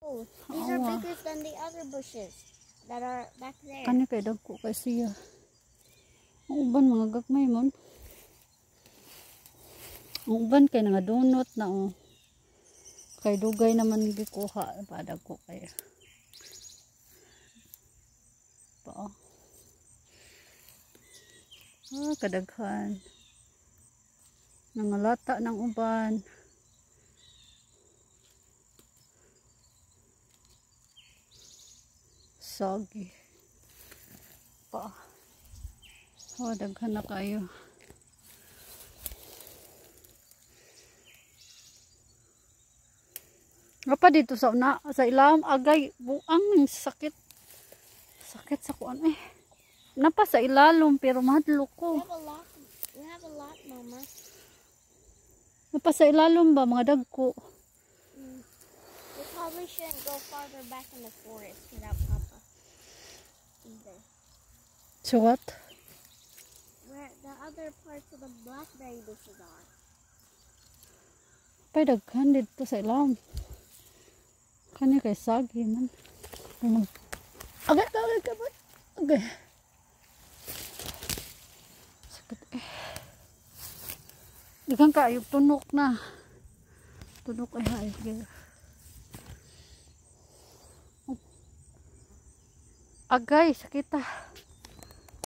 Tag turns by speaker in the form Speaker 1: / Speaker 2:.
Speaker 1: Oh, these are bigger than the other bushes that are back there.
Speaker 2: Kani kay dagko kay siya. Ang uban mga gagmay mon. Ang uban kay nga donut na oh. Kay dugay naman gikuha pa dagko kay. Pa. Kadaghan. Nangalata ng uban. Soggy. Pa. Daghan na kayo. Apa dito sa ilam agay buang sakit. Sakit sa kuan eh. Napa sa ilalom pero mahadlo ko.
Speaker 1: We have a lot, Mama.
Speaker 2: Napa sa ilalom ba mga dagko?
Speaker 1: We probably shouldn't go farther back in the forest without Papa either.
Speaker 2: So what?
Speaker 1: Where the other parts of the blackberry bushes are.
Speaker 2: Pay daghan dito sa ilam. Kanya kay sagi man. Agay. Agay. Sakit eh. Daghan kayo tunok na. Tunok ay hayag. Agay, sakit ah.